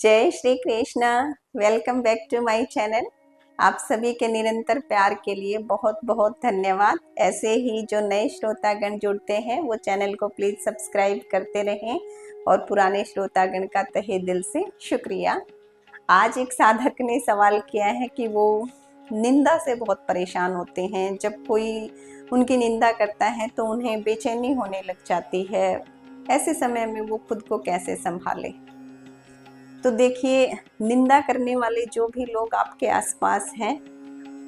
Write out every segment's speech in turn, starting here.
जय Shri Krishna. Welcome back to my channel. आप सभी के निरंतर प्यार के लिए बहुत बहुत धन्यवाद। ऐसे ही जो नए श्रोतागण जुड़ते हैं वो चैनल को प्लीज़ सब्सक्राइब करते रहें और पुराने श्रोतागण का तहे दिल से शुक्रिया। आज एक साधक ने सवाल किया है कि वो निंदा से बहुत परेशान होते हैं। जब कोई उनकी निंदा करता है तो उन्हें बेचैनी होने लग जाती है। ऐसे समय में वो खुद को कैसे संभाले? तो देखिए, निंदा करने वाले जो भी लोग आपके आसपास हैं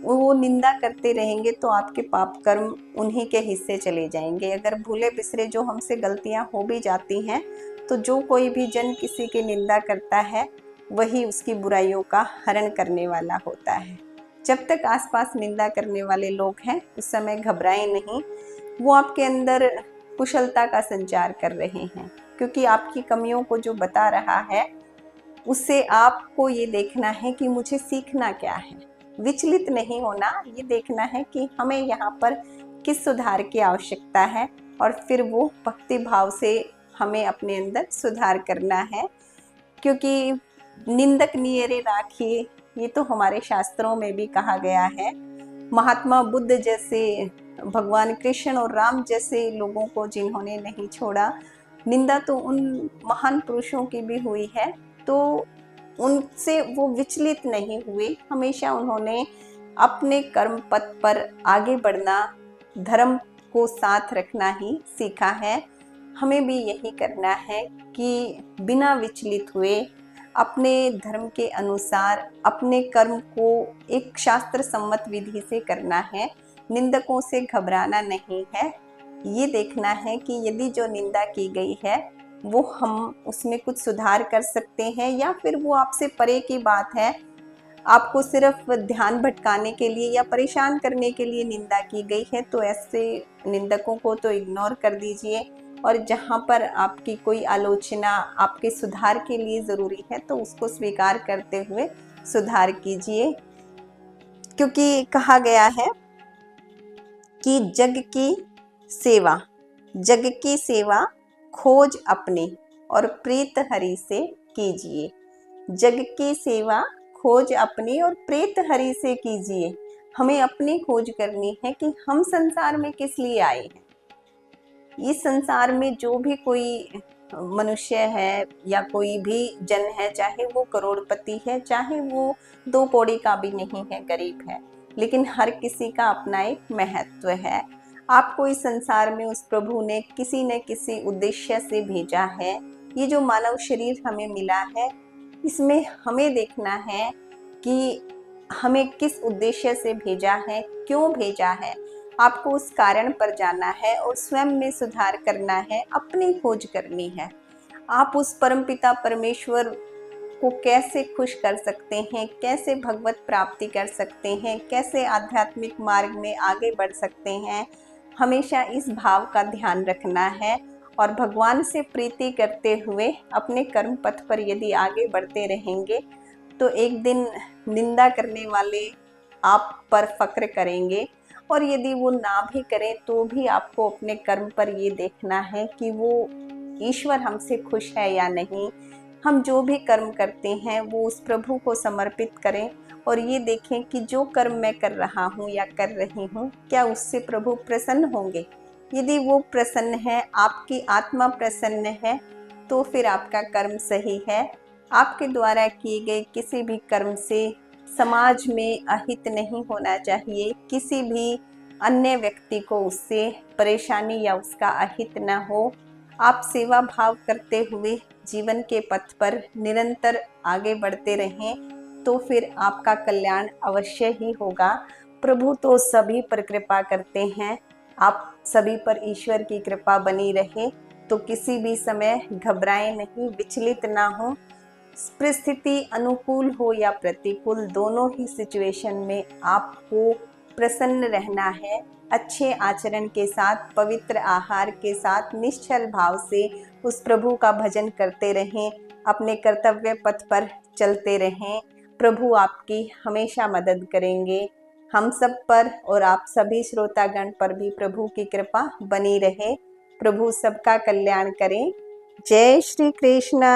वो निंदा करते रहेंगे तो आपके पाप कर्म उन्हीं के हिस्से चले जाएंगे। अगर भूले बिसरे जो हमसे गलतियां हो भी जाती हैं तो जो कोई भी जन किसी की निंदा करता है वही उसकी बुराइयों का हरण करने वाला होता है। जब तक आसपास निंदा करने वाले लोग हैं उस समय घबराएं नहीं। वो आपके अंदर कुशलता का संचार कर रहे हैं, क्योंकि आपकी कमियों को जो बता रहा है उससे आपको ये देखना है कि मुझे सीखना क्या है। विचलित नहीं होना, ये देखना है कि हमें यहाँ पर किस सुधार की आवश्यकता है और फिर वो भक्ति भाव से हमें अपने अंदर सुधार करना है। क्योंकि निंदक नियरे राखिए, ये तो हमारे शास्त्रों में भी कहा गया है। महात्मा बुद्ध जैसे, भगवान कृष्ण और राम जैसे लोगों को जिन्होंने नहीं छोड़ा, निंदा तो उन महान पुरुषों की भी हुई है, तो उनसे वो विचलित नहीं हुए। हमेशा उन्होंने अपने कर्म पथ पर आगे बढ़ना, धर्म को साथ रखना ही सीखा है। हमें भी यही करना है कि बिना विचलित हुए अपने धर्म के अनुसार अपने कर्म को एक शास्त्र सम्मत विधि से करना है। निंदकों से घबराना नहीं है। ये देखना है कि यदि जो निंदा की गई है वो हम उसमें कुछ सुधार कर सकते हैं या फिर वो आपसे परे की बात है, आपको सिर्फ ध्यान भटकाने के लिए या परेशान करने के लिए निंदा की गई है, तो ऐसे निंदकों को तो इग्नोर कर दीजिए। और जहाँ पर आपकी कोई आलोचना आपके सुधार के लिए ज़रूरी है तो उसको स्वीकार करते हुए सुधार कीजिए। क्योंकि कहा गया है कि जग की सेवा खोज अपनी और प्रीत हरि से कीजिए। जग की सेवा खोज अपनी और प्रीत हरि से कीजिए। हमें अपनी खोज करनी है कि हम संसार में किस लिए आए हैं। इस संसार में जो भी कोई मनुष्य है या कोई भी जन है, चाहे वो करोड़पति है, चाहे वो दो पौड़ी का भी नहीं है, गरीब है, लेकिन हर किसी का अपना एक महत्व है। आपको इस संसार में उस प्रभु ने किसी न किसी उद्देश्य से भेजा है। ये जो मानव शरीर हमें मिला है, इसमें हमें देखना है कि हमें किस उद्देश्य से भेजा है, क्यों भेजा है। आपको उस कारण पर जाना है और स्वयं में सुधार करना है, अपनी खोज करनी है। आप उस परमपिता परमेश्वर को कैसे खुश कर सकते हैं, कैसे भगवत प्राप्ति कर सकते हैं, कैसे आध्यात्मिक मार्ग में आगे बढ़ सकते हैं, हमेशा इस भाव का ध्यान रखना है। और भगवान से प्रीति करते हुए अपने कर्म पथ पर यदि आगे बढ़ते रहेंगे तो एक दिन निंदा करने वाले आप पर फक्र करेंगे। और यदि वो ना भी करें तो भी आपको अपने कर्म पर ये देखना है कि वो ईश्वर हमसे खुश है या नहीं। हम जो भी कर्म करते हैं वो उस प्रभु को समर्पित करें और ये देखें कि जो कर्म मैं कर रहा हूँ या कर रही हूँ, क्या उससे प्रभु प्रसन्न होंगे। यदि वो प्रसन्न है, आपकी आत्मा प्रसन्न है, तो फिर आपका कर्म सही है। आपके द्वारा किए गए किसी भी कर्म से समाज में अहित नहीं होना चाहिए। किसी भी अन्य व्यक्ति को उससे परेशानी या उसका अहित न हो। आप सेवा भाव करते हुए जीवन के पथ पर निरंतर आगे बढ़ते रहें तो फिर आपका कल्याण अवश्य ही होगा। प्रभु तो सभी पर कृपा करते हैं। आप सभी पर ईश्वर की कृपा बनी रहे तो किसी भी समय घबराएं नहीं, विचलित ना हो। परिस्थिति अनुकूल हो या प्रतिकूल, दोनों ही सिचुएशन में आपको प्रसन्न रहना है। अच्छे आचरण के साथ, पवित्र आहार के साथ, निश्चल भाव से उस प्रभु का भजन करते रहें, अपने कर्तव्य पथ पर चलते रहें। प्रभु आपकी हमेशा मदद करेंगे। हम सब पर और आप सभी श्रोतागण पर भी प्रभु की कृपा बनी रहे। प्रभु सबका कल्याण करें। जय श्री कृष्ण।